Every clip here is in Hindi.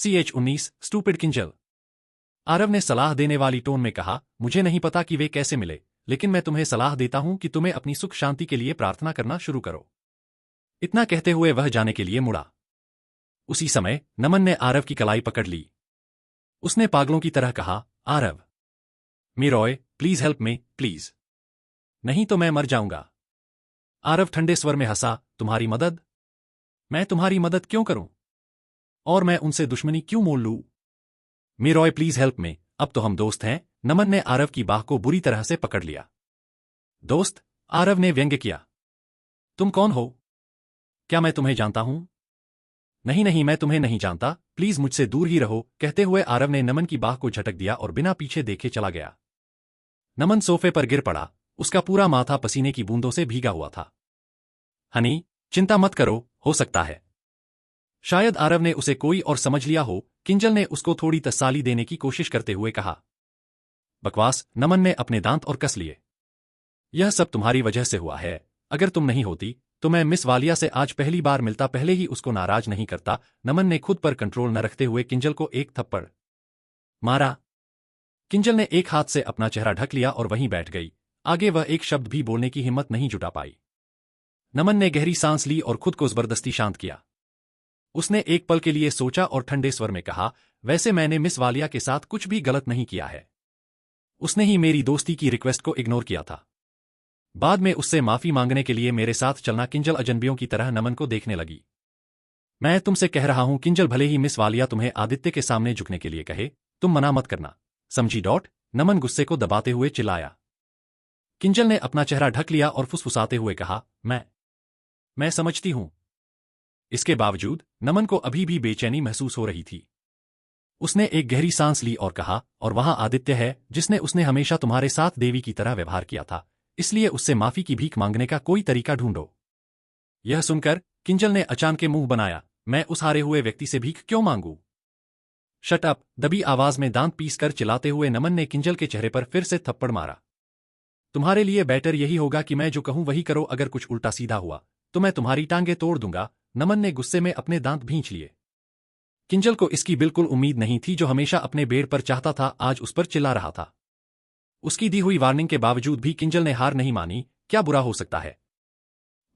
CH-19 stupid Kinjal. आरव ने सलाह देने वाली टोन में कहा, मुझे नहीं पता कि वे कैसे मिले, लेकिन मैं तुम्हें सलाह देता हूं कि तुम्हें अपनी सुख शांति के लिए प्रार्थना करना शुरू करो। इतना कहते हुए वह जाने के लिए मुड़ा। उसी समय नमन ने आरव की कलाई पकड़ ली। उसने पागलों की तरह कहा, आरव, मीरॉय, प्लीज हेल्प मी, प्लीज। नहीं तो मैं मर जाऊंगा। आरव ठंडे स्वर में हंसा, तुम्हारी मदद? मैं तुम्हारी मदद क्यों करूं? और मैं उनसे दुश्मनी क्यों मोल लूं? मीरॉय, प्लीज हेल्प मी, अब तो हम दोस्त हैं। नमन ने आरव की बाह को बुरी तरह से पकड़ लिया। दोस्त? आरव ने व्यंग्य किया। तुम कौन हो? क्या मैं तुम्हें जानता हूं? नहीं नहीं, मैं तुम्हें नहीं जानता, प्लीज मुझसे दूर ही रहो। कहते हुए आरव ने नमन की बाह को झटक दिया और बिना पीछे देखे चला गया। नमन सोफे पर गिर पड़ा, उसका पूरा माथा पसीने की बूंदों से भीगा हुआ था। हनी, चिंता मत करो, हो सकता है शायद आरव ने उसे कोई और समझ लिया हो। किंजल ने उसको थोड़ी तसल्ली देने की कोशिश करते हुए कहा। बकवास, नमन ने अपने दांत और कस लिए। यह सब तुम्हारी वजह से हुआ है। अगर तुम नहीं होती तो मैं मिस वालिया से आज पहली बार मिलता पहले ही उसको नाराज नहीं करता। नमन ने खुद पर कंट्रोल न रखते हुए किंजल को एक थप्पड़ मारा। किंजल ने एक हाथ से अपना चेहरा ढक लिया और वहीं बैठ गई। आगे वह एक शब्द भी बोलने की हिम्मत नहीं जुटा पाई। नमन ने गहरी सांस ली और खुद को जबरदस्ती शांत किया। उसने एक पल के लिए सोचा और ठंडे स्वर में कहा, वैसे मैंने मिस वालिया के साथ कुछ भी गलत नहीं किया है। उसने ही मेरी दोस्ती की रिक्वेस्ट को इग्नोर किया था। बाद में उससे माफी मांगने के लिए मेरे साथ चलना। किंजल अजनबियों की तरह नमन को देखने लगी। मैं तुमसे कह रहा हूं किंजल, भले ही मिस वालिया तुम्हें आदित्य के सामने झुकने के लिए कहे, तुम मना मत करना, समझी? नमन गुस्से को दबाते हुए चिल्लाया। किंजल ने अपना चेहरा ढक लिया और फुसफुसाते हुए कहा, मैं समझती हूं। इसके बावजूद नमन को अभी भी बेचैनी महसूस हो रही थी। उसने एक गहरी सांस ली और कहा, और वहां आदित्य है, जिसने उसने हमेशा तुम्हारे साथ देवी की तरह व्यवहार किया था, इसलिए उससे माफी की भीख मांगने का कोई तरीका ढूंढो। यह सुनकर किंजल ने अचानक मुंह बनाया। मैं उस हारे हुए व्यक्ति से भीख क्यों मांगू? शट अप, दबी आवाज में दांत पीसकर चिल्लाते हुए नमन ने किंजल के चेहरे पर फिर से थप्पड़ मारा। तुम्हारे लिए बेटर यही होगा कि मैं जो कहूं वही करो। अगर कुछ उल्टा सीधा हुआ तो मैं तुम्हारी टांगे तोड़ दूंगा। नमन ने गुस्से में अपने दांत भींच लिए। किंजल को इसकी बिल्कुल उम्मीद नहीं थी। जो हमेशा अपने बेड पर चाहता था, आज उस पर चिल्ला रहा था। उसकी दी हुई वार्निंग के बावजूद भी किंजल ने हार नहीं मानी। क्या बुरा हो सकता है?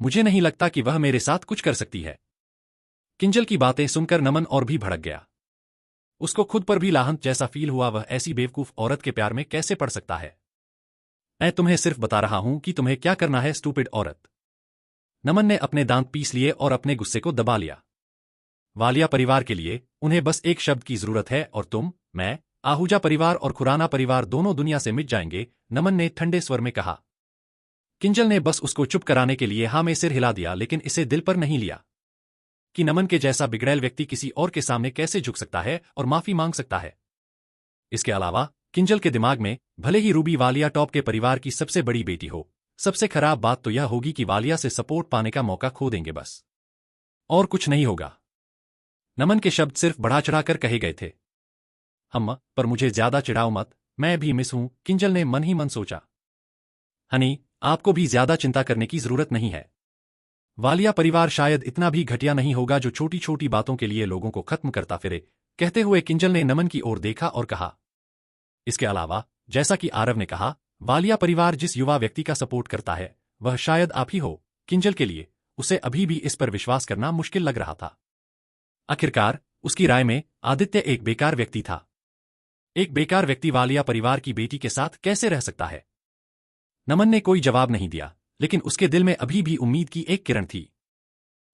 मुझे नहीं लगता कि वह मेरे साथ कुछ कर सकती है। किंजल की बातें सुनकर नमन और भी भड़क गया। उसको खुद पर भी लाहनत जैसा फील हुआ। वह ऐसी बेवकूफ औरत के प्यार में कैसे पड़ सकता है? मैं तुम्हें सिर्फ बता रहा हूं कि तुम्हें क्या करना है, स्टूपिड औरत। नमन ने अपने दांत पीस लिए और अपने गुस्से को दबा लिया। वालिया परिवार के लिए उन्हें बस एक शब्द की जरूरत है, और तुम, मैं, आहूजा परिवार और खुराना परिवार दोनों दुनिया से मिट जाएंगे। नमन ने ठंडे स्वर में कहा। किंजल ने बस उसको चुप कराने के लिए हाँ में सिर हिला दिया, लेकिन इसे दिल पर नहीं लिया कि नमन के जैसा बिगड़ैल व्यक्ति किसी और के सामने कैसे झुक सकता है और माफी मांग सकता है। इसके अलावा किंजल के दिमाग में, भले ही रूबी वालिया टॉप के परिवार की सबसे बड़ी बेटी हो, सबसे खराब बात तो यह होगी कि वालिया से सपोर्ट पाने का मौका खो देंगे, बस और कुछ नहीं होगा। नमन के शब्द सिर्फ बढ़ा चढ़ाकर कहे गए थे। पर मुझे ज्यादा चिढ़ाओ मत, मैं भी मिस हूं, किंजल ने मन ही मन सोचा। हनी, आपको भी ज्यादा चिंता करने की जरूरत नहीं है। वालिया परिवार शायद इतना भी घटिया नहीं होगा जो छोटी छोटी बातों के लिए लोगों को खत्म करता फिरे। कहते हुए किंजल ने नमन की ओर देखा और कहा, इसके अलावा जैसा कि आरव ने कहा, वालिया परिवार जिस युवा व्यक्ति का सपोर्ट करता है वह शायद आप ही हो। किंजल के लिए उसे अभी भी इस पर विश्वास करना मुश्किल लग रहा था। आखिरकार उसकी राय में आदित्य एक बेकार व्यक्ति था। एक बेकार व्यक्ति वालिया परिवार की बेटी के साथ कैसे रह सकता है? नमन ने कोई जवाब नहीं दिया, लेकिन उसके दिल में अभी भी उम्मीद की एक किरण थी।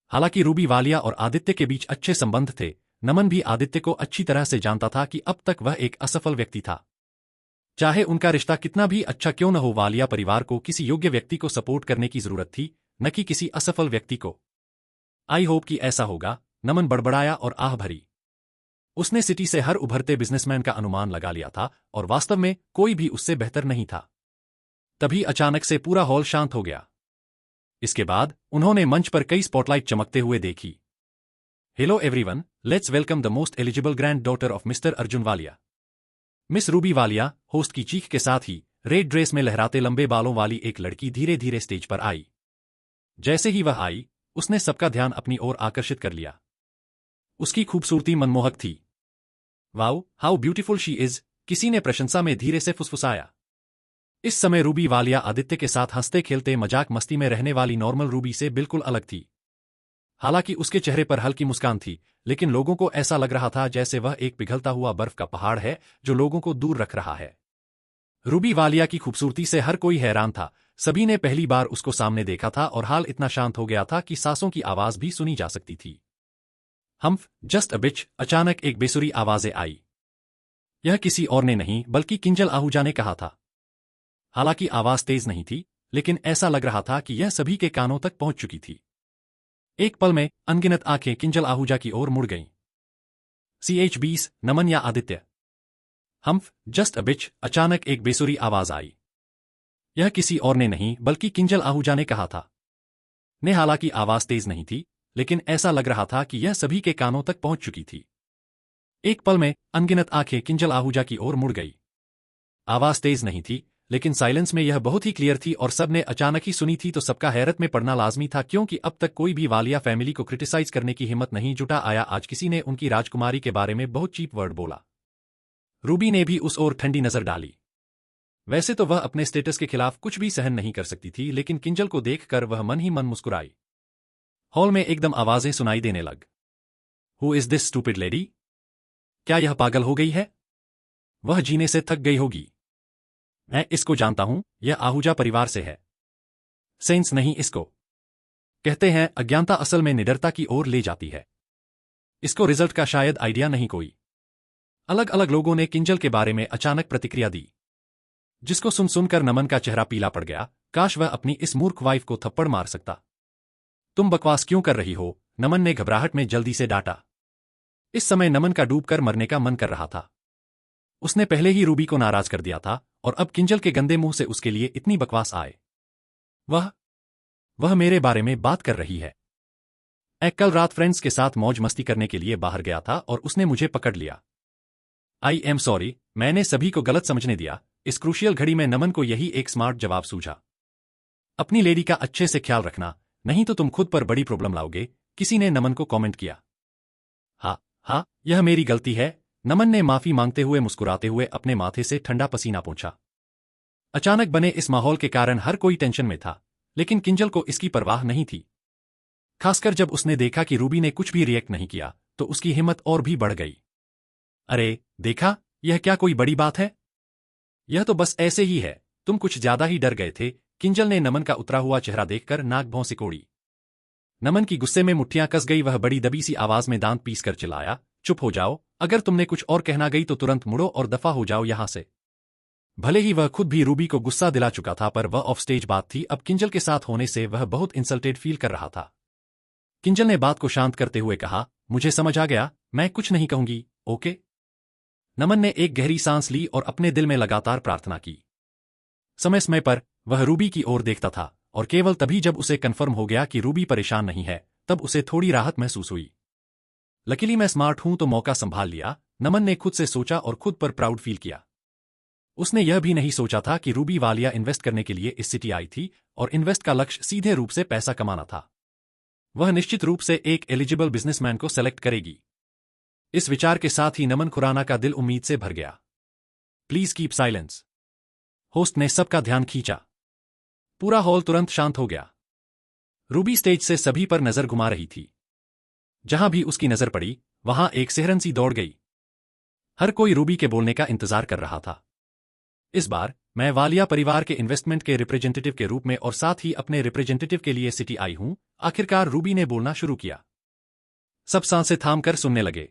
हालांकि रूबी वालिया और आदित्य के बीच अच्छे संबंध थे, नमन भी आदित्य को अच्छी तरह से जानता था कि अब तक वह एक असफल व्यक्ति था। चाहे उनका रिश्ता कितना भी अच्छा क्यों न हो, वालिया परिवार को किसी योग्य व्यक्ति को सपोर्ट करने की जरूरत थी, न कि किसी असफल व्यक्ति को। आई होप कि ऐसा होगा, नमन बड़बड़ाया और आह भरी। उसने सिटी से हर उभरते बिजनेसमैन का अनुमान लगा लिया था और वास्तव में कोई भी उससे बेहतर नहीं था। तभी अचानक से पूरा हॉल शांत हो गया। इसके बाद उन्होंने मंच पर कई स्पॉटलाइट चमकते हुए देखी। Hello everyone, let's welcome the most eligible grand daughter of mister Arjun Walia, miss Ruby Walia. Host की चीख के साथ ही रेड ड्रेस में लहराते लंबे बालों वाली एक लड़की धीरे धीरे स्टेज पर आई। जैसे ही वह आई, उसने सबका ध्यान अपनी ओर आकर्षित कर लिया। उसकी खूबसूरती मनमोहक थी। Wow, how beautiful she is, किसी ने प्रशंसा में धीरे से फुसफुसाया। इस समय रूबी वालिया आदित्य के साथ हंसते खेलते मजाक मस्ती में रहने वाली नॉर्मल रूबी से बिल्कुल अलग थी। हालांकि उसके चेहरे पर हल्की मुस्कान थी, लेकिन लोगों को ऐसा लग रहा था जैसे वह एक पिघलता हुआ बर्फ का पहाड़ है जो लोगों को दूर रख रहा है। रूबी वालिया की खूबसूरती से हर कोई हैरान था। सभी ने पहली बार उसको सामने देखा था और हाल इतना शांत हो गया था कि सांसों की आवाज भी सुनी जा सकती थी। हम्फ, जस्ट अ बिच, अचानक एक बेसुरी आवाजें आई। यह किसी और ने नहीं बल्कि किंजल आहूजा ने कहा था। हालांकि आवाज तेज नहीं थी, लेकिन ऐसा लग रहा था कि यह सभी के कानों तक पहुंच चुकी थी। एक पल में अनगिनत आंखें किंजल आहूजा की ओर मुड़ गईं। CH20, नमन या आदित्य? हम्फ, जस्ट अ बिच, अचानक एक बेसुरी आवाज आई। यह किसी और ने नहीं बल्कि किंजल आहूजा ने कहा था। हालांकि आवाज तेज नहीं थी, लेकिन ऐसा लग रहा था कि यह सभी के कानों तक पहुंच चुकी थी। एक पल में अनगिनत आंखें किंजल आहूजा की ओर मुड़ गई। आवाज तेज नहीं थी, लेकिन साइलेंस में यह बहुत ही क्लियर थी और सबने अचानक ही सुनी थी तो सबका हैरत में पड़ना लाजमी था, क्योंकि अब तक कोई भी वालिया फैमिली को क्रिटिसाइज करने की हिम्मत नहीं जुटा आया। आज किसी ने उनकी राजकुमारी के बारे में बहुत चीप वर्ड बोला। रूबी ने भी उस ओर ठंडी नजर डाली। वैसे तो वह अपने स्टेटस के खिलाफ कुछ भी सहन नहीं कर सकती थी, लेकिन किंजल को देखकर वह मन ही मन मुस्कुराई। हॉल में एकदम आवाजें सुनाई देने लग। Who is this stupid lady? क्या यह पागल हो गई है? वह जीने से थक गई होगी। मैं इसको जानता हूं, यह आहूजा परिवार से है। सेंस नहीं इसको। कहते हैं अज्ञानता असल में निडरता की ओर ले जाती है। इसको रिजल्ट का शायद आइडिया नहीं कोई। अलग अलग लोगों ने किंजल के बारे में अचानक प्रतिक्रिया दी, जिसको सुन सुनकर नमन का चेहरा पीला पड़ गया। काश वह अपनी इस मूर्ख वाइफ को थप्पड़ मार सकता। तुम बकवास क्यों कर रही हो? नमन ने घबराहट में जल्दी से डांटा। इस समय नमन का डूबकर मरने का मन कर रहा था। उसने पहले ही रूबी को नाराज कर दिया था और अब किंजल के गंदे मुंह से उसके लिए इतनी बकवास आए। वह मेरे बारे में बात कर रही है। कल रात फ्रेंड्स के साथ मौज मस्ती करने के लिए बाहर गया था और उसने मुझे पकड़ लिया। आई एम सॉरी, मैंने सभी को गलत समझने दिया। इस क्रूशियल घड़ी में नमन को यही एक स्मार्ट जवाब सूझा। अपनी लेडी का अच्छे से ख्याल रखना, नहीं तो तुम खुद पर बड़ी प्रॉब्लम लाओगे, किसी ने नमन को कमेंट किया। हाँ, यह मेरी गलती है, नमन ने माफी मांगते हुए मुस्कुराते हुए अपने माथे से ठंडा पसीना पोंछा। अचानक बने इस माहौल के कारण हर कोई टेंशन में था, लेकिन किंजल को इसकी परवाह नहीं थी। खासकर जब उसने देखा कि रूबी ने कुछ भी रिएक्ट नहीं किया, तो उसकी हिम्मत और भी बढ़ गई। अरे, देखा, यह क्या कोई बड़ी बात है? यह तो बस ऐसे ही है, तुम कुछ ज्यादा ही डर गए थे। किंजल ने नमन का उतरा हुआ चेहरा देखकर नाक भौं सिकोड़ी। नमन की गुस्से में मुट्ठियां कस गई। वह बड़ी दबी सी आवाज में दांत पीस कर चिल्लाया, चुप हो जाओ, अगर तुमने कुछ और कहना गई तो तुरंत मुड़ो और दफा हो जाओ यहां से। भले ही वह खुद भी रूबी को गुस्सा दिला चुका था, पर वह ऑफ स्टेज बात थी। अब किंजल के साथ होने से वह बहुत इंसल्टेड फील कर रहा था। किंजल ने बात को शांत करते हुए कहा, मुझे समझ आ गया, मैं कुछ नहीं कहूंगी, ओके? नमन ने एक गहरी सांस ली और अपने दिल में लगातार प्रार्थना की। समय समय पर वह रूबी की ओर देखता था और केवल तभी जब उसे कन्फर्म हो गया कि रूबी परेशान नहीं है, तब उसे थोड़ी राहत महसूस हुई। लकीली मैं स्मार्ट हूं तो मौका संभाल लिया, नमन ने खुद से सोचा और खुद पर प्राउड फील किया। उसने यह भी नहीं सोचा था कि रूबी वालिया इन्वेस्ट करने के लिए इस सिटी आई थी और इन्वेस्ट का लक्ष्य सीधे रूप से पैसा कमाना था। वह निश्चित रूप से एक एलिजिबल बिजनेसमैन को सेलेक्ट करेगी। इस विचार के साथ ही नमन खुराना का दिल उम्मीद से भर गया। Please keep silence. होस्ट ने सबका ध्यान खींचा। पूरा हॉल तुरंत शांत हो गया। रूबी स्टेज से सभी पर नजर घुमा रही थी। जहां भी उसकी नजर पड़ी, वहां एक सिहरन सी दौड़ गई। हर कोई रूबी के बोलने का इंतजार कर रहा था। इस बार मैं वालिया परिवार के इन्वेस्टमेंट के रिप्रेजेंटेटिव के रूप में और साथ ही अपने रिप्रेजेंटेटिव के लिए सिटी आई हूं। आखिरकार रूबी ने बोलना शुरू किया। सब सांसें थामकर सुनने लगे।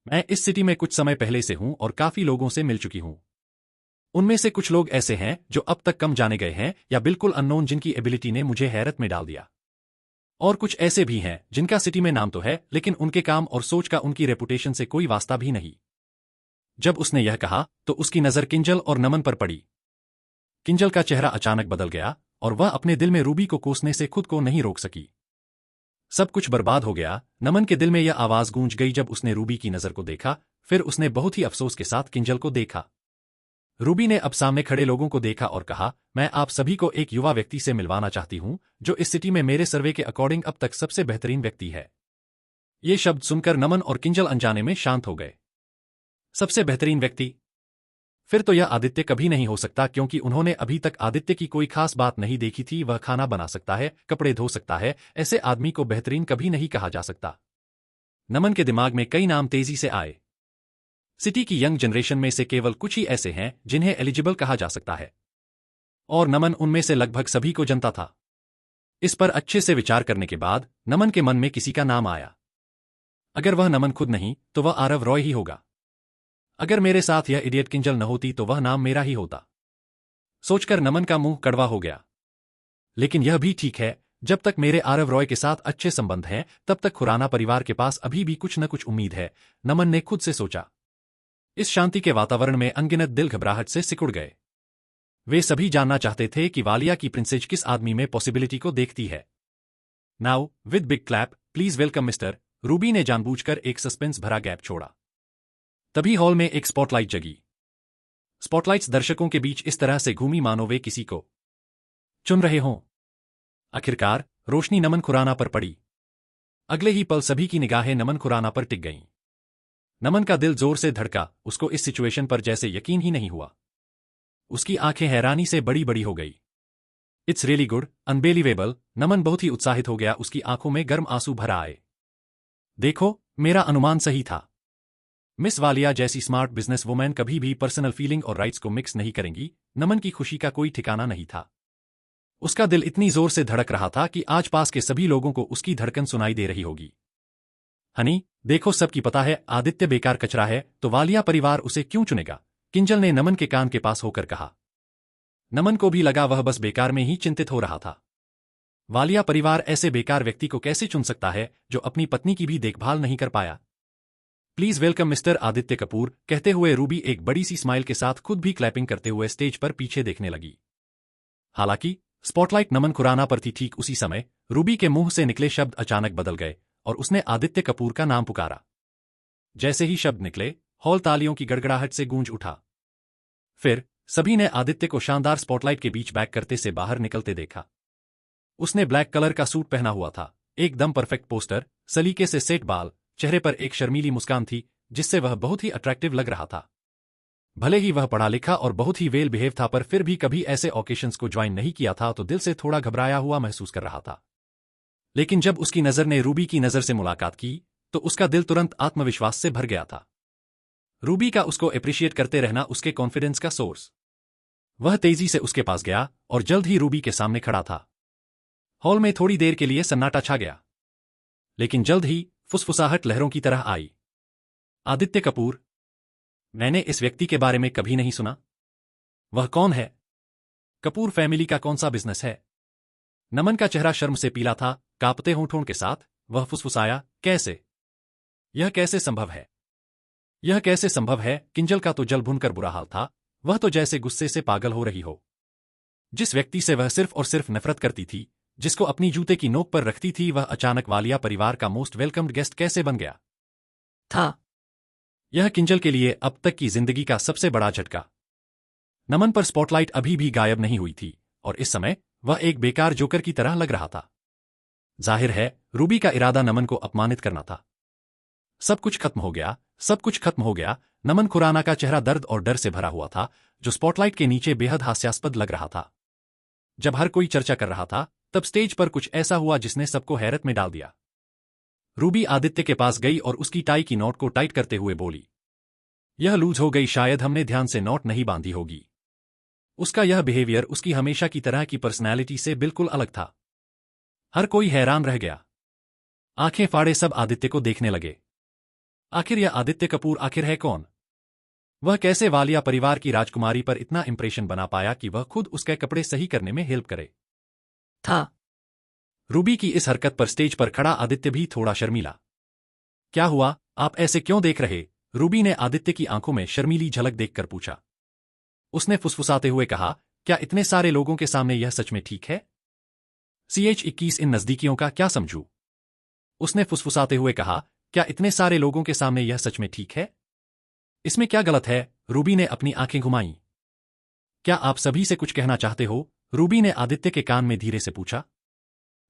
मैं इस सिटी में कुछ समय पहले से हूं और काफी लोगों से मिल चुकी हूं। उनमें से कुछ लोग ऐसे हैं जो अब तक कम जाने गए हैं या बिल्कुल अननोन, जिनकी एबिलिटी ने मुझे हैरत में डाल दिया। और कुछ ऐसे भी हैं जिनका सिटी में नाम तो है, लेकिन उनके काम और सोच का उनकी रेपुटेशन से कोई वास्ता भी नहीं। जब उसने यह कहा तो उसकी नजर किंजल और नमन पर पड़ी। किंजल का चेहरा अचानक बदल गया और वह अपने दिल में रूबी को कोसने से खुद को नहीं रोक सकी। सब कुछ बर्बाद हो गया। नमन के दिल में यह आवाज गूंज गई जब उसने रूबी की नजर को देखा। फिर उसने बहुत ही अफसोस के साथ किंजल को देखा। रूबी ने अब सामने खड़े लोगों को देखा और कहा, मैं आप सभी को एक युवा व्यक्ति से मिलवाना चाहती हूं जो इस सिटी में मेरे सर्वे के अकॉर्डिंग अब तक सबसे बेहतरीन व्यक्ति है। ये शब्द सुनकर नमन और किंजल अनजाने में शांत हो गए। सबसे बेहतरीन व्यक्ति? फिर तो यह आदित्य कभी नहीं हो सकता, क्योंकि उन्होंने अभी तक आदित्य की कोई खास बात नहीं देखी थी। वह खाना बना सकता है, कपड़े धो सकता है, ऐसे आदमी को बेहतरीन कभी नहीं कहा जा सकता। नमन के दिमाग में कई नाम तेजी से आए। सिटी की यंग जनरेशन में से केवल कुछ ही ऐसे हैं जिन्हें एलिजिबल कहा जा सकता है, और नमन उनमें से लगभग सभी को जनता था। इस पर अच्छे से विचार करने के बाद नमन के मन में किसी का नाम आया। अगर वह नमन खुद नहीं तो वह आरव रॉय ही होगा। अगर मेरे साथ यह इडियट किंजल न होती तो वह नाम मेरा ही होता। सोचकर नमन का मुंह कड़वा हो गया। लेकिन यह भी ठीक है, जब तक मेरे आरव रॉय के साथ अच्छे संबंध हैं तब तक खुराना परिवार के पास अभी भी कुछ न कुछ उम्मीद है, नमन ने खुद से सोचा। इस शांति के वातावरण में अनगिनत दिल घबराहट से सिकुड़ गए। वे सभी जानना चाहते थे कि वालिया की प्रिंसेस किस आदमी में पॉसिबिलिटी को देखती है। Now with big clap please welcome mister, Ruby ने जानबूझकर एक सस्पेंस भरा गैप छोड़ा। तभी हॉल में एक स्पॉटलाइट जगी। स्पॉटलाइट्स दर्शकों के बीच इस तरह से घूमी मानो वे किसी को चुन रहे हों। आखिरकार रोशनी नमन खुराना पर पड़ी। अगले ही पल सभी की निगाहें नमन खुराना पर टिक गईं। नमन का दिल जोर से धड़का, उसको इस सिचुएशन पर जैसे यकीन ही नहीं हुआ। उसकी आंखें हैरानी से बड़ी बड़ी हो गई। It's really good, unbelievable. Naman बहुत ही उत्साहित हो गया, उसकी आंखों में गर्म आंसू भर आए। देखो, मेरा अनुमान सही था। मिस वालिया जैसी स्मार्ट बिजनेस वुमेन कभी भी पर्सनल फीलिंग और राइट्स को मिक्स नहीं करेंगी। नमन की खुशी का कोई ठिकाना नहीं था। उसका दिल इतनी जोर से धड़क रहा था कि आज पास के सभी लोगों को उसकी धड़कन सुनाई दे रही होगी। हनी, देखो सबकी पता है आदित्य बेकार कचरा है, तो वालिया परिवार उसे क्यों चुनेगा? किंजल ने नमन के कान के पास होकर कहा। नमन को भी लगा वह बस बेकार में ही चिंतित हो रहा था। वालिया परिवार ऐसे बेकार व्यक्ति को कैसे चुन सकता है जो अपनी पत्नी की भी देखभाल नहीं कर पाया? Please welcome mister Aditya Kapoor, कहते हुए रूबी एक बड़ी सी स्माइल के साथ खुद भी क्लैपिंग करते हुए स्टेज पर पीछे देखने लगी। हालांकि स्पॉटलाइट नमन खुराना पर थी। ठीक उसी समय रूबी के मुंह से निकले शब्द अचानक बदल गए और उसने आदित्य कपूर का नाम पुकारा। जैसे ही शब्द निकले, हॉल तालियों की गड़गड़ाहट से गूंज उठा। फिर सभी ने आदित्य को शानदार स्पॉटलाइट के बीच बैक करते से बाहर निकलते देखा। उसने ब्लैक कलर का सूट पहना हुआ था, एकदम परफेक्ट पोस्टर, सलीके से सेट बाल, चेहरे पर एक शर्मीली मुस्कान थी जिससे वह बहुत ही अट्रैक्टिव लग रहा था। भले ही वह पढ़ा लिखा और बहुत ही वेल बिहेव था, पर फिर भी कभी ऐसे ऑकेशंस को ज्वाइन नहीं किया था, तो दिल से थोड़ा घबराया हुआ महसूस कर रहा था। लेकिन जब उसकी नजर ने रूबी की नजर से मुलाकात की तो उसका दिल तुरंत आत्मविश्वास से भर गया था। रूबी का उसको अप्रिशिएट करते रहना उसके कॉन्फिडेंस का सोर्स। वह तेजी से उसके पास गया और जल्द ही रूबी के सामने खड़ा था। हॉल में थोड़ी देर के लिए सन्नाटा छा गया, लेकिन जल्द ही फुसफुसाहट लहरों की तरह आई। आदित्य कपूर? मैंने इस व्यक्ति के बारे में कभी नहीं सुना। वह कौन है? कपूर फैमिली का कौन सा बिजनेस है? नमन का चेहरा शर्म से पीला था। कांपते होंठों के साथ वह फुसफुसाया, कैसे? यह कैसे संभव है? यह कैसे संभव है? किंजल का तो जल भुनकर बुरा हाल था। वह तो जैसे गुस्से से पागल हो रही हो। जिस व्यक्ति से वह सिर्फ और सिर्फ नफरत करती थी, जिसको अपनी जूते की नोक पर रखती थी, वह अचानक वालिया परिवार का मोस्ट वेलकम्ड गेस्ट कैसे बन गया था? यह किंजल के लिए अब तक की जिंदगी का सबसे बड़ा झटका। नमन पर स्पॉटलाइट अभी भी गायब नहीं हुई थी और इस समय वह एक बेकार जोकर की तरह लग रहा था। जाहिर है रूबी का इरादा नमन को अपमानित करना था। सब कुछ खत्म हो गया, सब कुछ खत्म हो गया। नमन खुराना का चेहरा दर्द और डर से भरा हुआ था, जो स्पॉटलाइट के नीचे बेहद हास्यास्पद लग रहा था। जब हर कोई चर्चा कर रहा था, तब स्टेज पर कुछ ऐसा हुआ जिसने सबको हैरत में डाल दिया। रूबी आदित्य के पास गई और उसकी टाई की नॉट को टाइट करते हुए बोली, यह लूज हो गई, शायद हमने ध्यान से नॉट नहीं बांधी होगी। उसका यह बिहेवियर उसकी हमेशा की तरह की पर्सनैलिटी से बिल्कुल अलग था। हर कोई हैरान रह गया। आंखें फाड़े सब आदित्य को देखने लगे। आखिर यह आदित्य कपूर आखिर है कौन? वह कैसे वालिया परिवार की राजकुमारी पर इतना इंप्रेशन बना पाया कि वह खुद उसके कपड़े सही करने में हेल्प करे था? रूबी की इस हरकत पर स्टेज पर खड़ा आदित्य भी थोड़ा शर्मीला। क्या हुआ, आप ऐसे क्यों देख रहे? रूबी ने आदित्य की आंखों में शर्मीली झलक देखकर पूछा। उसने फुसफुसाते हुए कहा, क्या इतने सारे लोगों के सामने यह सच में ठीक है? CH21 इन नजदीकियों का क्या समझूं? उसने फुसफुसाते हुए कहा, क्या इतने सारे लोगों के सामने यह सच में ठीक है? इसमें क्या गलत है? रूबी ने अपनी आंखें घुमाईं। क्या आप सभी से कुछ कहना चाहते हो? रूबी ने आदित्य के कान में धीरे से पूछा।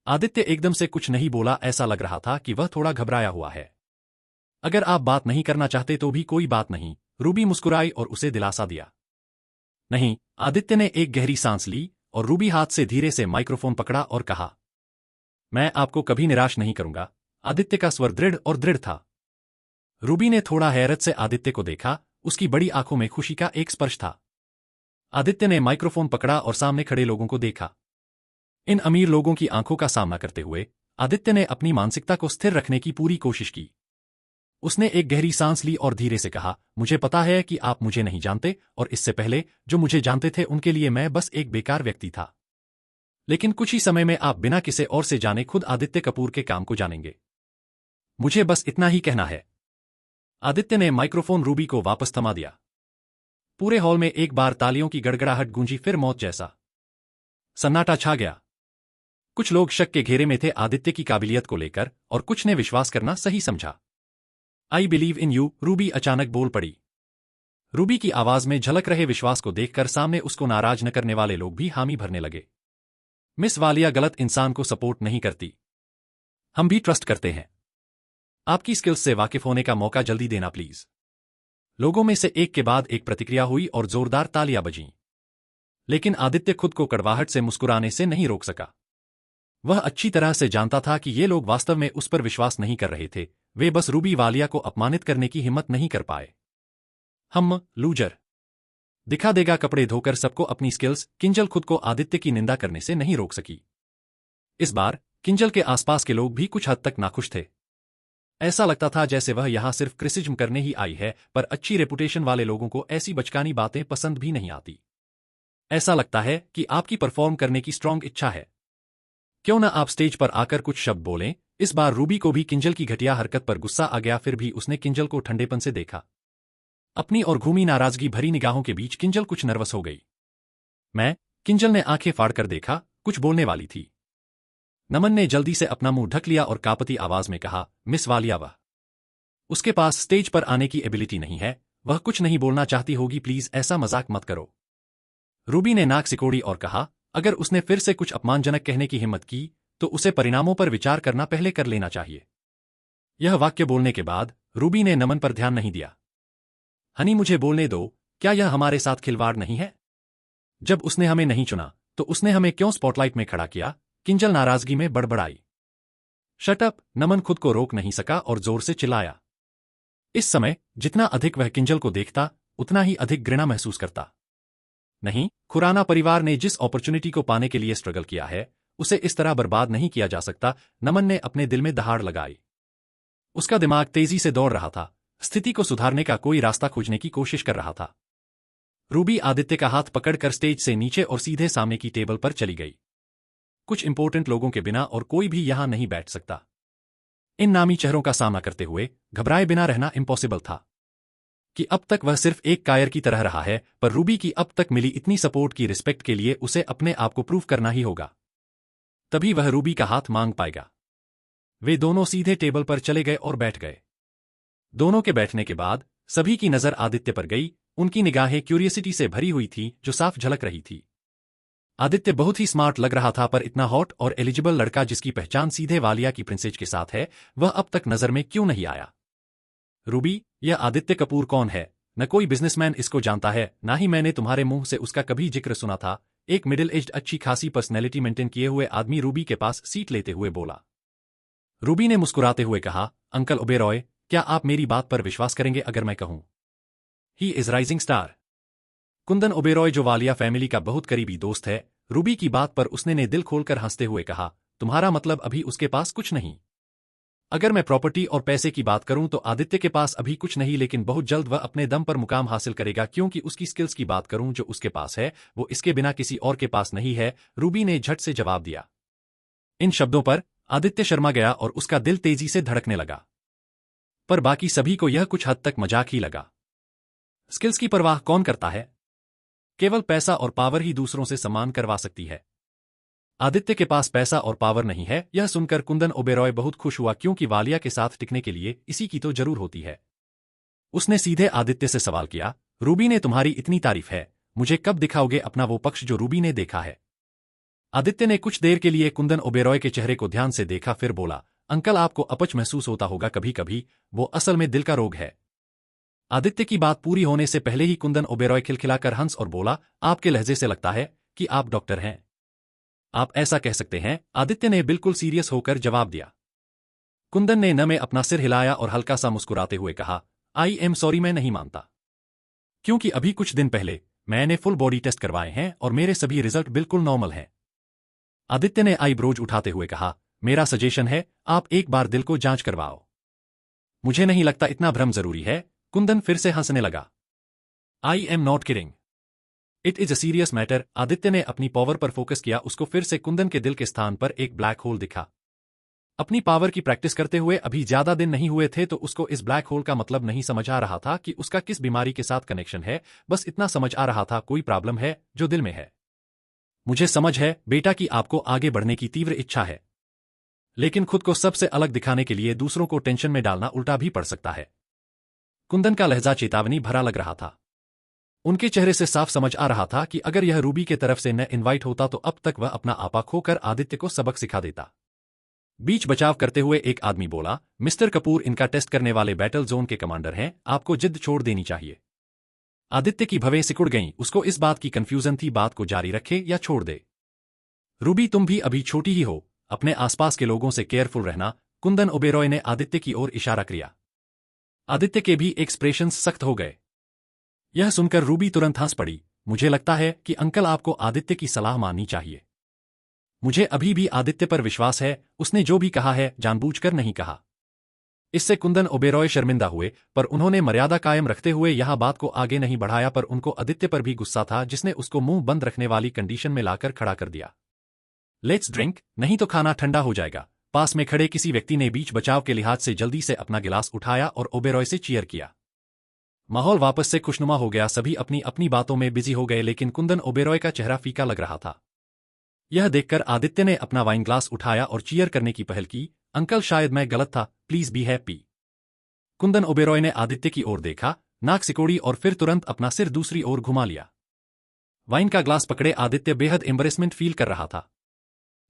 आदित्य एकदम से कुछ नहीं बोला, ऐसा लग रहा था कि वह थोड़ा घबराया हुआ है। अगर आप बात नहीं करना चाहते तो भी कोई बात नहीं, रूबी मुस्कुराई और उसे दिलासा दिया। नहीं, आदित्य ने एक गहरी सांस ली और रूबी हाथ से धीरे से माइक्रोफोन पकड़ा और कहा, मैं आपको कभी निराश नहीं करूंगा। आदित्य का स्वर दृढ़ और दृढ़ था। रूबी ने थोड़ा हैरत से आदित्य को देखा, उसकी बड़ी आंखों में खुशी का एक स्पर्श था। आदित्य ने माइक्रोफोन पकड़ा और सामने खड़े लोगों को देखा। इन अमीर लोगों की आंखों का सामना करते हुए आदित्य ने अपनी मानसिकता को स्थिर रखने की पूरी कोशिश की। उसने एक गहरी सांस ली और धीरे से कहा, मुझे पता है कि आप मुझे नहीं जानते और इससे पहले जो मुझे जानते थे उनके लिए मैं बस एक बेकार व्यक्ति था। लेकिन कुछ ही समय में आप बिना किसी और से जाने खुद आदित्य कपूर के काम को जानेंगे। मुझे बस इतना ही कहना है। आदित्य ने माइक्रोफोन रूबी को वापस थमा दिया। पूरे हॉल में एक बार तालियों की गड़गड़ाहट गूंजी, फिर मौत जैसा सन्नाटा छा गया। कुछ लोग शक के घेरे में थे आदित्य की काबिलियत को लेकर और कुछ ने विश्वास करना सही समझा। I believe in you, Ruby अचानक बोल पड़ी। रूबी की आवाज में झलक रहे विश्वास को देखकर सामने उसको नाराज न करने वाले लोग भी हामी भरने लगे। मिस वालिया गलत इंसान को सपोर्ट नहीं करती। हम भी ट्रस्ट करते हैं। आपकी स्किल्स से वाकिफ होने का मौका जल्दी देना प्लीज। लोगों में से एक के बाद एक प्रतिक्रिया हुई और जोरदार तालियां बजीं। लेकिन आदित्य खुद को कड़वाहट से मुस्कुराने से नहीं रोक सका। वह अच्छी तरह से जानता था कि ये लोग वास्तव में उस पर विश्वास नहीं कर रहे थे, वे बस रूबी वालिया को अपमानित करने की हिम्मत नहीं कर पाए। हम लूजर दिखा देगा कपड़े धोकर सबको अपनी स्किल्स। किंजल खुद को आदित्य की निंदा करने से नहीं रोक सकी। इस बार किंजल के आसपास के लोग भी कुछ हद तक नाखुश थे। ऐसा लगता था जैसे वह यहां सिर्फ क्रिटिसिज्म करने ही आई है, पर अच्छी रेपुटेशन वाले लोगों को ऐसी बचकानी बातें पसंद भी नहीं आती। ऐसा लगता है कि आपकी परफॉर्म करने की स्ट्रांग इच्छा है। क्यों न आप स्टेज पर आकर कुछ शब्द बोलें। इस बार रूबी को भी किंजल की घटिया हरकत पर गुस्सा आ गया, फिर भी उसने किंजल को ठंडेपन से देखा। अपनी और घूमी नाराजगी भरी निगाहों के बीच किंजल कुछ नर्वस हो गई। किंजल ने आंखें फाड़कर देखा, कुछ बोलने वाली थी। नमन ने जल्दी से अपना मुंह ढक लिया और कांपती आवाज में कहा, मिस वालिया, वह उसके पास स्टेज पर आने की एबिलिटी नहीं है, वह कुछ नहीं बोलना चाहती होगी, प्लीज ऐसा मजाक मत करो। रूबी ने नाक सिकोड़ी और कहा, अगर उसने फिर से कुछ अपमानजनक कहने की हिम्मत की तो उसे परिणामों पर विचार करना पहले कर लेना चाहिए। यह वाक्य बोलने के बाद रूबी ने नमन पर ध्यान नहीं दिया। हनी, मुझे बोलने दो, क्या यह हमारे साथ खिलवाड़ नहीं है? जब उसने हमें नहीं चुना तो उसने हमें क्यों स्पॉटलाइट में खड़ा किया? किंजल नाराजगी में बड़बड़ाई। शट अप, नमन खुद को रोक नहीं सका और जोर से चिल्लाया। इस समय जितना अधिक वह किंजल को देखता उतना ही अधिक घृणा महसूस करता। नहीं, खुराना परिवार ने जिस अपॉर्चुनिटी को पाने के लिए स्ट्रगल किया है उसे इस तरह बर्बाद नहीं किया जा सकता। नमन ने अपने दिल में दहाड़ लगाई। उसका दिमाग तेजी से दौड़ रहा था, स्थिति को सुधारने का कोई रास्ता खोजने की कोशिश कर रहा था। रूबी आदित्य का हाथ पकड़कर स्टेज से नीचे और सीधे सामने की टेबल पर चली गई। कुछ इंपॉर्टेंट लोगों के बिना और कोई भी यहां नहीं बैठ सकता। इन नामी चेहरों का सामना करते हुए घबराए बिना रहना इम्पॉसिबल था। कि अब तक वह सिर्फ एक कायर की तरह रहा है, पर रूबी की अब तक मिली इतनी सपोर्ट की रिस्पेक्ट के लिए उसे अपने आप को प्रूव करना ही होगा। तभी वह रूबी का हाथ मांग पाएगा। वे दोनों सीधे टेबल पर चले गए और बैठ गए। दोनों के बैठने के बाद सभी की नजर आदित्य पर गई। उनकी निगाहें क्यूरियसिटी से भरी हुई थी जो साफ झलक रही थी। आदित्य बहुत ही स्मार्ट लग रहा था, पर इतना हॉट और एलिजिबल लड़का जिसकी पहचान सीधे वालिया की प्रिंसेस के साथ है, वह अब तक नजर में क्यों नहीं आया? रूबी, यह आदित्य कपूर कौन है? न कोई बिजनेसमैन इसको जानता है, ना ही मैंने तुम्हारे मुंह से उसका कभी जिक्र सुना था। एक मिडिल एज्ड अच्छी खासी पर्सनैलिटी मेंटेन किए हुए आदमी रूबी के पास सीट लेते हुए बोला। रूबी ने मुस्कुराते हुए कहा, अंकल ओबेरॉय, क्या आप मेरी बात पर विश्वास करेंगे अगर मैं कहूं he is rising star? Kundan Oberoi जो वालिया फैमिली का बहुत करीबी दोस्त है, रूबी की बात पर उसने ने दिल खोलकर हंसते हुए कहा, तुम्हारा मतलब अभी उसके पास कुछ नहीं? अगर मैं प्रॉपर्टी और पैसे की बात करूं तो आदित्य के पास अभी कुछ नहीं, लेकिन बहुत जल्द वह अपने दम पर मुकाम हासिल करेगा। क्योंकि उसकी स्किल्स की बात करूं जो उसके पास है वो इसके बिना किसी और के पास नहीं है, रूबी ने झट से जवाब दिया। इन शब्दों पर आदित्य शर्मा गया और उसका दिल तेजी से धड़कने लगा। पर बाकी सभी को यह कुछ हद तक मजाक ही लगा। स्किल्स की परवाह कौन करता है? केवल पैसा और पावर ही दूसरों से सम्मान करवा सकती है। आदित्य के पास पैसा और पावर नहीं है। यह सुनकर कुंदन ओबेरॉय बहुत खुश हुआ, क्योंकि वालिया के साथ टिकने के लिए इसी की तो जरूर होती है। उसने सीधे आदित्य से सवाल किया, रूबी ने तुम्हारी इतनी तारीफ है, मुझे कब दिखाओगे अपना वो पक्ष जो रूबी ने देखा है? आदित्य ने कुछ देर के लिए कुंदन ओबेरॉय के चेहरे को ध्यान से देखा, फिर बोला, अंकल आपको अपच महसूस होता होगा कभी कभी, वो असल में दिल का रोग है। आदित्य की बात पूरी होने से पहले ही कुंदन ओबेरॉय खिलखिलाकर हंस और बोला, आपके लहजे से लगता है कि आप डॉक्टर हैं। आप ऐसा कह सकते हैं, आदित्य ने बिल्कुल सीरियस होकर जवाब दिया। कुंदन ने न में अपना सिर हिलाया और हल्का सा मुस्कुराते हुए कहा, आई एम सॉरी, मैं नहीं मानता। क्योंकि अभी कुछ दिन पहले मैंने फुल बॉडी टेस्ट करवाए हैं और मेरे सभी रिजल्ट बिल्कुल नॉर्मल हैं। आदित्य ने आईब्रोज उठाते हुए कहा, मेरा सजेशन है आप एक बार दिल को जांच करवाओ। मुझे नहीं लगता इतना भ्रम जरूरी है। कुंदन फिर से हंसने लगा। I am not kidding, it is a serious matter. Aditya ने अपनी पावर पर फोकस किया। उसको फिर से कुंदन के दिल के स्थान पर एक ब्लैक होल दिखा। अपनी पावर की प्रैक्टिस करते हुए अभी ज्यादा दिन नहीं हुए थे तो उसको इस ब्लैक होल का मतलब नहीं समझ आ रहा था कि उसका किस बीमारी के साथ कनेक्शन है। बस इतना समझ आ रहा था कोई प्रॉब्लम है जो दिल में है। मुझे समझ है बेटा कि आपको आगे बढ़ने की तीव्र इच्छा है, लेकिन खुद को सबसे अलग दिखाने के लिए दूसरों को टेंशन में डालना उल्टा भी पड़ सकता है। कुंदन का लहजा चेतावनी भरा लग रहा था। उनके चेहरे से साफ समझ आ रहा था कि अगर यह रूबी के तरफ से न इनवाइट होता तो अब तक वह अपना आपा खोकर आदित्य को सबक सिखा देता। बीच बचाव करते हुए एक आदमी बोला, मिस्टर कपूर इनका टेस्ट करने वाले बैटल जोन के कमांडर हैं, आपको जिद छोड़ देनी चाहिए। आदित्य की भवें सिकुड़ गईं। उसको इस बात की कंफ्यूजन थी, बात को जारी रखे या छोड़ दे। रूबी तुम भी अभी छोटी ही हो, अपने आसपास के लोगों से केयरफुल रहना। कुंदन ओबेरॉय ने आदित्य की ओर इशारा किया। आदित्य के भी एक्सप्रेशंस सख्त हो गए। यह सुनकर रूबी तुरंत हंस पड़ी। मुझे लगता है कि अंकल आपको आदित्य की सलाह माननी चाहिए। मुझे अभी भी आदित्य पर विश्वास है, उसने जो भी कहा है जानबूझकर नहीं कहा। इससे कुंदन ओबेरॉय शर्मिंदा हुए, पर उन्होंने मर्यादा कायम रखते हुए यहां बात को आगे नहीं बढ़ाया। पर उनको आदित्य पर भी गुस्सा था जिसने उसको मुंह बंद रखने वाली कंडीशन में लाकर खड़ा कर दिया। लेट्स ड्रिंक, नहीं तो खाना ठंडा हो जाएगा। पास में खड़े किसी व्यक्ति ने बीच बचाव के लिहाज से जल्दी से अपना गिलास उठाया और ओबेरॉय से चीयर किया। माहौल वापस से खुशनुमा हो गया। सभी अपनी अपनी बातों में बिजी हो गए, लेकिन कुंदन ओबेरॉय का चेहरा फीका लग रहा था। यह देखकर आदित्य ने अपना वाइन ग्लास उठाया और चीयर करने की पहल की। अंकल शायद मैं गलत था, please be happy. Kundan Oberoi ने आदित्य की ओर देखा, नाक सिकोड़ी और फिर तुरंत अपना सिर दूसरी ओर घुमा लिया। वाइन का ग्लास पकड़े आदित्य बेहद एम्बरेसमेंट फील कर रहा था।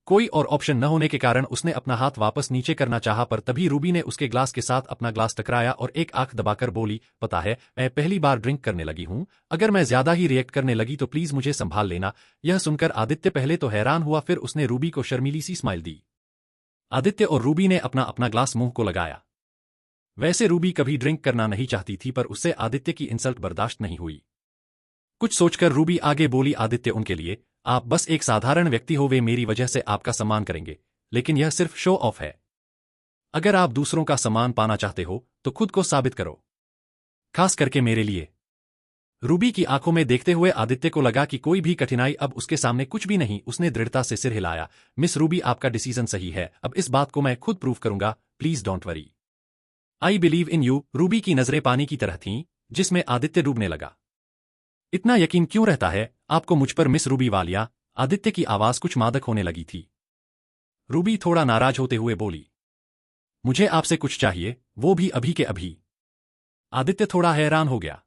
कोई और ऑप्शन न होने के कारण उसने अपना हाथ वापस नीचे करना चाहा, पर तभी रूबी ने उसके ग्लास के साथ अपना ग्लास टकराया और एक आंख दबाकर बोली, पता है मैं पहली बार ड्रिंक करने लगी हूं, अगर मैं ज्यादा ही रिएक्ट करने लगी तो प्लीज मुझे संभाल लेना। यह सुनकर आदित्य पहले तो हैरान हुआ, फिर उसने रूबी को शर्मीली सी स्माइल दी। आदित्य और रूबी ने अपना अपना ग्लास मुंह को लगाया। वैसे रूबी कभी ड्रिंक करना नहीं चाहती थी, पर उससे आदित्य की इंसल्ट बर्दाश्त नहीं हुई। कुछ सोचकर रूबी आगे बोली, आदित्य उनके लिए आप बस एक साधारण व्यक्ति हो, वे मेरी वजह से आपका सम्मान करेंगे, लेकिन यह सिर्फ शो ऑफ है। अगर आप दूसरों का सम्मान पाना चाहते हो तो खुद को साबित करो, खास करके मेरे लिए। रूबी की आंखों में देखते हुए आदित्य को लगा कि कोई भी कठिनाई अब उसके सामने कुछ भी नहीं। उसने दृढ़ता से सिर हिलाया, मिस रूबी आपका डिसीजन सही है, अब इस बात को मैं खुद प्रूव करूंगा, please don't worry. I believe in you. Ruby की नजरें पानी की तरह थीं, जिसमें आदित्य डूबने लगा। इतना यकीन क्यों रहता है आपको मुझ पर मिस रूबी वालिया? आदित्य की आवाज कुछ मादक होने लगी थी। रूबी थोड़ा नाराज होते हुए बोली, मुझे आपसे कुछ चाहिए, वो भी अभी के अभी। आदित्य थोड़ा हैरान हो गया।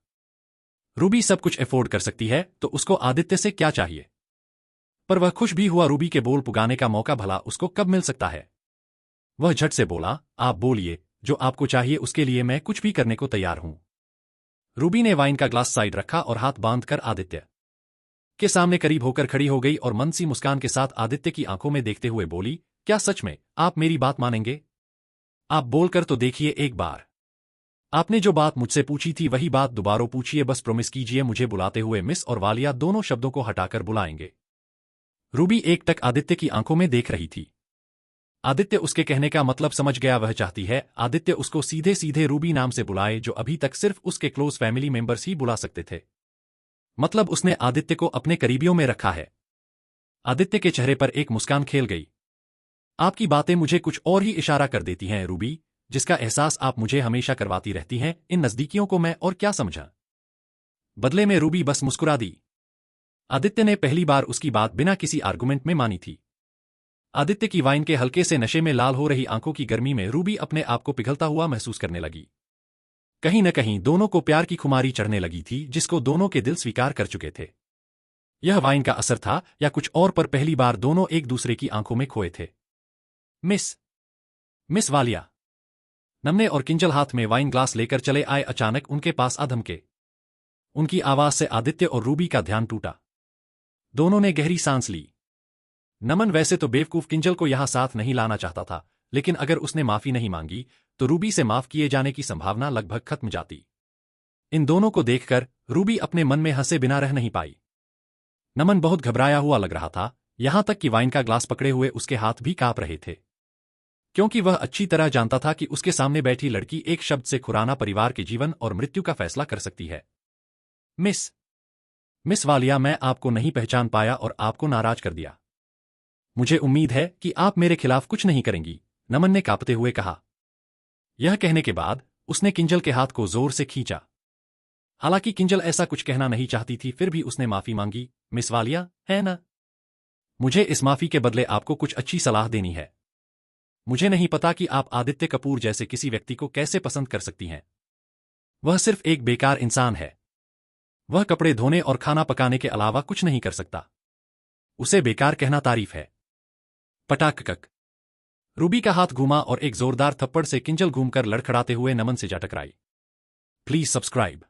रूबी सब कुछ अफोर्ड कर सकती है तो उसको आदित्य से क्या चाहिए? पर वह खुश भी हुआ, रूबी के बोल पुगाने का मौका भला उसको कब मिल सकता है। वह झट से बोला, आप बोलिए, जो आपको चाहिए उसके लिए मैं कुछ भी करने को तैयार हूं। रूबी ने वाइन का ग्लास साइड रखा और हाथ बांधकर आदित्य के सामने करीब होकर खड़ी हो गई और मन सी मुस्कान के साथ आदित्य की आंखों में देखते हुए बोली, क्या सच में आप मेरी बात मानेंगे? आप बोलकर तो देखिए एक बार। आपने जो बात मुझसे पूछी थी वही बात दोबारा पूछिए, बस प्रॉमिस कीजिए। मुझे बुलाते हुए मिस और वालिया दोनों शब्दों को हटाकर बुलाएंगे। रूबी एकटक आदित्य की आंखों में देख रही थी। आदित्य उसके कहने का मतलब समझ गया। वह चाहती है आदित्य उसको सीधे सीधे रूबी नाम से बुलाए, जो अभी तक सिर्फ उसके क्लोज फैमिली मेंबर्स ही बुला सकते थे। मतलब उसने आदित्य को अपने करीबियों में रखा है। आदित्य के चेहरे पर एक मुस्कान खेल गई। आपकी बातें मुझे कुछ और ही इशारा कर देती हैं रूबी, जिसका एहसास आप मुझे हमेशा करवाती रहती हैं। इन नजदीकियों को मैं और क्या समझा? बदले में रूबी बस मुस्कुरा दी। आदित्य ने पहली बार उसकी बात बिना किसी आर्गुमेंट में मानी थी। आदित्य की वाइन के हल्के से नशे में लाल हो रही आंखों की गर्मी में रूबी अपने आप को पिघलता हुआ महसूस करने लगी। कहीं न कहीं दोनों को प्यार की खुमारी चढ़ने लगी थी, जिसको दोनों के दिल स्वीकार कर चुके थे। यह वाइन का असर था या कुछ और, पर पहली बार दोनों एक दूसरे की आंखों में खोए थे। मिस वालिया, नमने और किंजल हाथ में वाइन ग्लास लेकर चले आए। अचानक उनके पास आ धमके। उनकी आवाज से आदित्य और रूबी का ध्यान टूटा। दोनों ने गहरी सांस ली। नमन वैसे तो बेवकूफ किंजल को यहां साथ नहीं लाना चाहता था, लेकिन अगर उसने माफी नहीं मांगी तो रूबी से माफ किए जाने की संभावना लगभग खत्म जाती। इन दोनों को देखकर रूबी अपने मन में हंसे बिना रह नहीं पाई। नमन बहुत घबराया हुआ लग रहा था, यहां तक कि वाइन का ग्लास पकड़े हुए उसके हाथ भी कांप रहे थे, क्योंकि वह अच्छी तरह जानता था कि उसके सामने बैठी लड़की एक शब्द से खुराना परिवार के जीवन और मृत्यु का फैसला कर सकती है। मिस वालिया, मैं आपको नहीं पहचान पाया और आपको नाराज कर दिया। मुझे उम्मीद है कि आप मेरे खिलाफ कुछ नहीं करेंगी, नमन ने कांपते हुए कहा। यह कहने के बाद उसने किंजल के हाथ को जोर से खींचा। हालांकि किंजल ऐसा कुछ कहना नहीं चाहती थी, फिर भी उसने माफी मांगी। मिस वालिया, है ना? मुझे इस माफी के बदले आपको कुछ अच्छी सलाह देनी है। मुझे नहीं पता कि आप आदित्य कपूर जैसे किसी व्यक्ति को कैसे पसंद कर सकती हैं। वह सिर्फ एक बेकार इंसान है। वह कपड़े धोने और खाना पकाने के अलावा कुछ नहीं कर सकता। उसे बेकार कहना तारीफ है। पटाकक। रूबी का हाथ घूमा और एक जोरदार थप्पड़ से किंजल घूमकर लड़खड़ाते हुए नमन से जा टकराई। Please subscribe.